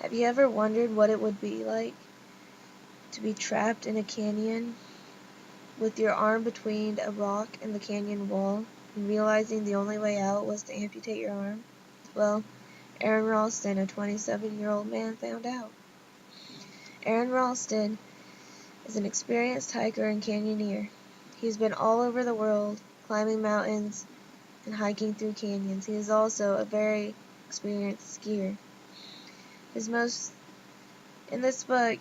Have you ever wondered what it would be like to be trapped in a canyon with your arm between a rock and the canyon wall and realizing the only way out was to amputate your arm? Well, Aaron Ralston, a 27-year-old man, found out. Aaron Ralston is an experienced hiker and canyoneer. He's been all over the world, climbing mountains and hiking through canyons. He is also a very experienced skier. In this book,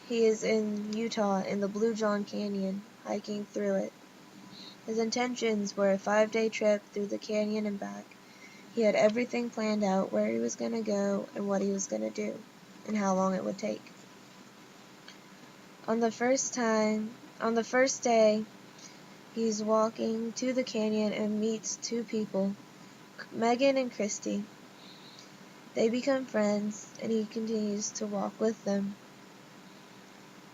he is in Utah in the Blue John Canyon, hiking through it. His intentions were a 5-day trip through the canyon and back. He had everything planned out, where he was going to go and what he was going to do, and how long it would take. On the first day, he's walking to the canyon and meets two people, Megan and Christy. They become friends, and he continues to walk with them.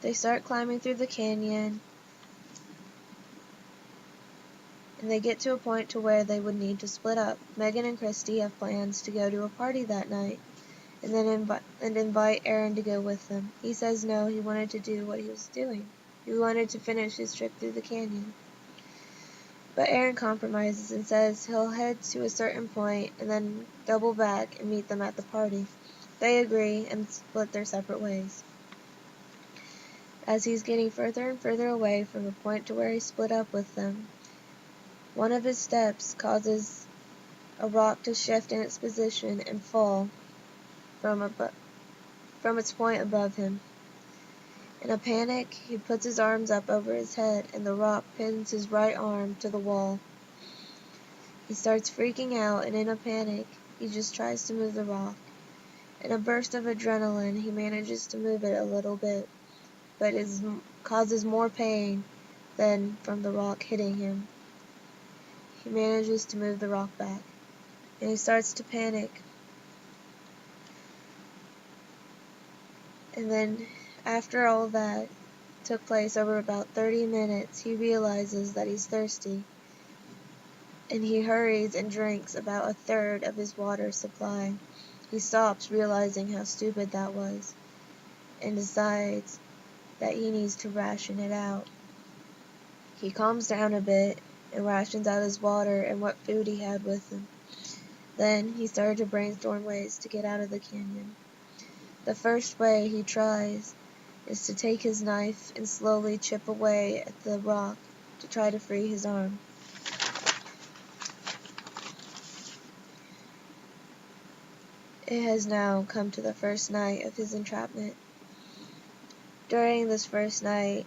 They start climbing through the canyon, and they get to a point to where they would need to split up. Megan and Christy have plans to go to a party that night, and then invite Aaron to go with them. He says no, he wanted to do what he was doing. He wanted to finish his trip through the canyon. But Aaron compromises and says he'll head to a certain point and then double back and meet them at the party. They agree and split their separate ways. As he's getting further and further away from the point to where he split up with them, one of his steps causes a rock to shift in its position and fall from its point above him. In a panic, he puts his arms up over his head and the rock pins his right arm to the wall. He starts freaking out, and in a panic, he just tries to move the rock. In a burst of adrenaline, he manages to move it a little bit, but it causes more pain than from the rock hitting him. He manages to move the rock back, and he starts to panic. And then, after all that took place over about 30 minutes, he realizes that he's thirsty, and he hurries and drinks about a third of his water supply. He stops, realizing how stupid that was, and decides that he needs to ration it out. He calms down a bit and rations out his water and what food he had with him. Then he started to brainstorm ways to get out of the canyon. The first way he tries is to take his knife and slowly chip away at the rock to try to free his arm. It has now come to the first night of his entrapment. During this first night,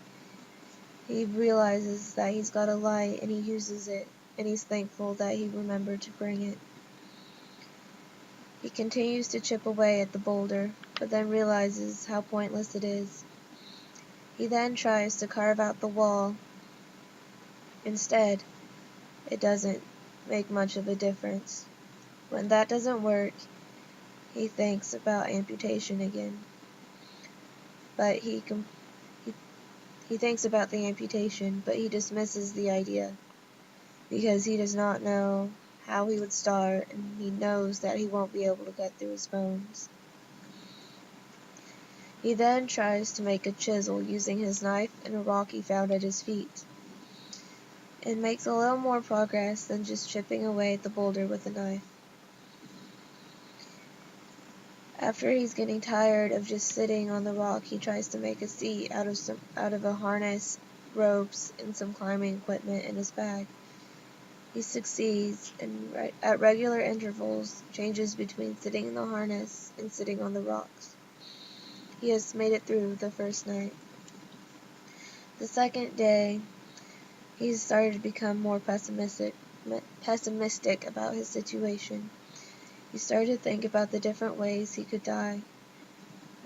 he realizes that he's got a light and he uses it, and he's thankful that he remembered to bring it. He continues to chip away at the boulder, but then realizes how pointless it is. He then tries to carve out the wall. Instead, it doesn't make much of a difference. When that doesn't work, he thinks about amputation again. But he thinks about the amputation, but he dismisses the idea because he does not know how he would start, and he knows that he won't be able to cut through his bones. He then tries to make a chisel using his knife and a rock he found at his feet, and makes a little more progress than just chipping away at the boulder with a knife. After he's getting tired of just sitting on the rock, he tries to make a seat out of a harness, ropes, and some climbing equipment in his bag. He succeeds, and at regular intervals changes between sitting in the harness and sitting on the rocks. He has made it through the first night. The second day, he started to become more pessimistic about his situation. He started to think about the different ways he could die,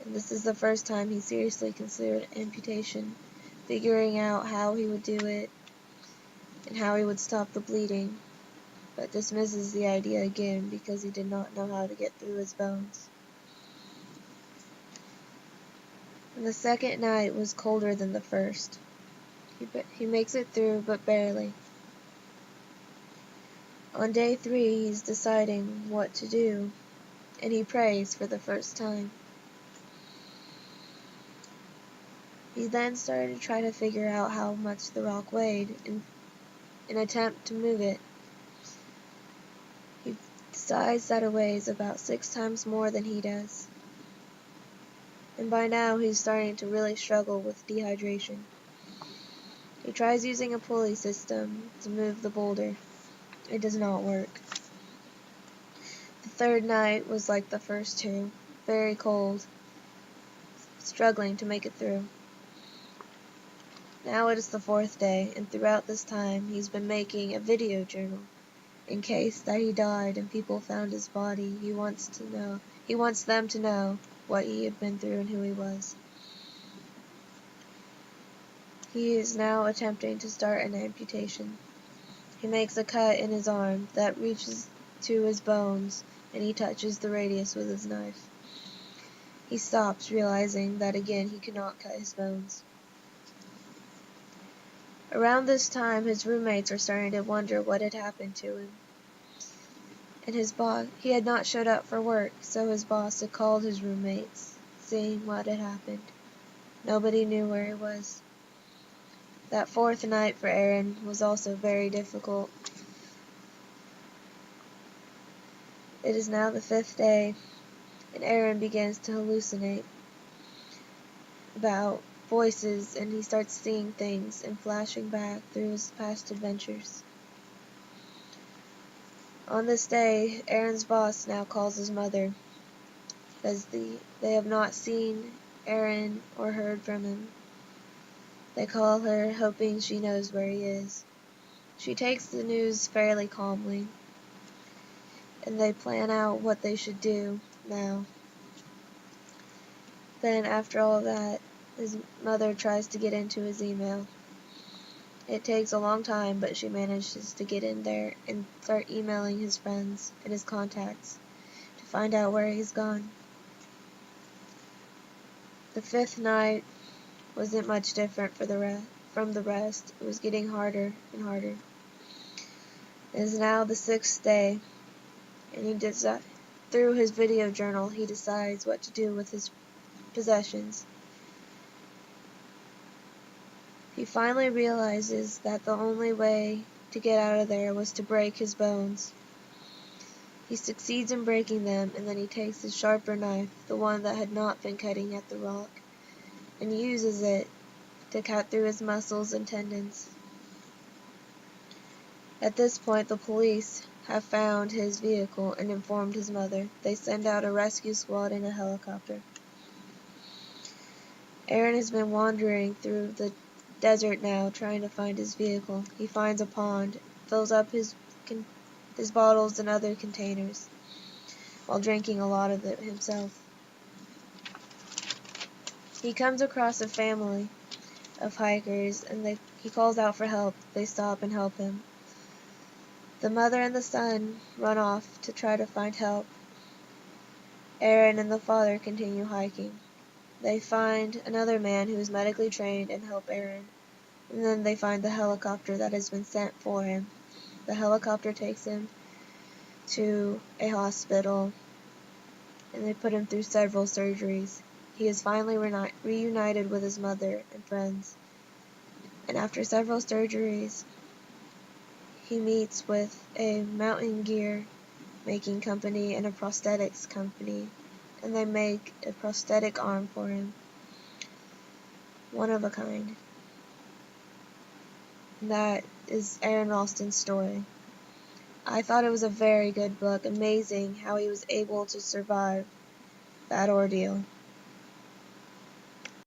and this is the first time he seriously considered amputation, figuring out how he would do it and how he would stop the bleeding, but dismisses the idea again because he did not know how to get through his bones. And the second night was colder than the first. He makes it through, but barely. On day 3, he's deciding what to do, and he prays for the first time. He then started to try to figure out how much the rock weighed in an attempt to move it. He decides that it weighs about 6 times more than he does. And by now he's starting to really struggle with dehydration. He tries using a pulley system to move the boulder. It does not work. The third night was like the first two, very cold, struggling to make it through. Now it is the fourth day, and throughout this time he's been making a video journal. In case that he died and people found his body, he wants them to know what he had been through and who he was. He is now attempting to start an amputation. He makes a cut in his arm that reaches to his bones, and he touches the radius with his knife. He stops, realizing that again he cannot cut his bones. Around this time, his roommates are starting to wonder what had happened to him. And he had not showed up for work, so his boss had called his roommates, seeing what had happened. Nobody knew where he was. That fourth night for Aaron was also very difficult. It is now the fifth day, and Aaron begins to hallucinate about voices, and he starts seeing things and flashing back through his past adventures. On this day, Aaron's boss now calls his mother, because they have not seen Aaron or heard from him. They call her, hoping she knows where he is. She takes the news fairly calmly, and they plan out what they should do now. Then, after all that, his mother tries to get into his email. It takes a long time, but she manages to get in there and start emailing his friends and his contacts to find out where he's gone. The fifth night wasn't much different from the rest. It was getting harder and harder. It is now the sixth day, and through his video journal, he decides what to do with his possessions. He finally realizes that the only way to get out of there was to break his bones. He succeeds in breaking them, and then he takes his sharper knife, the one that had not been cutting at the rock, and uses it to cut through his muscles and tendons. At this point, the police have found his vehicle and informed his mother. They send out a rescue squad in a helicopter. Aaron has been wandering through the desert now, trying to find his vehicle. He finds a pond, fills up his bottles and other containers, while drinking a lot of it himself. He comes across a family of hikers, and he calls out for help. They stop and help him. The mother and the son run off to try to find help. Aaron and the father continue hiking. They find another man who is medically trained and help Aaron. And then they find the helicopter that has been sent for him. The helicopter takes him to a hospital, and they put him through several surgeries. He is finally reunited with his mother and friends. And after several surgeries, he meets with a mountain gear making company and a prosthetics company, and they make a prosthetic arm for him. One of a kind. And that is Aaron Ralston's story. I thought it was a very good book. Amazing how he was able to survive that ordeal.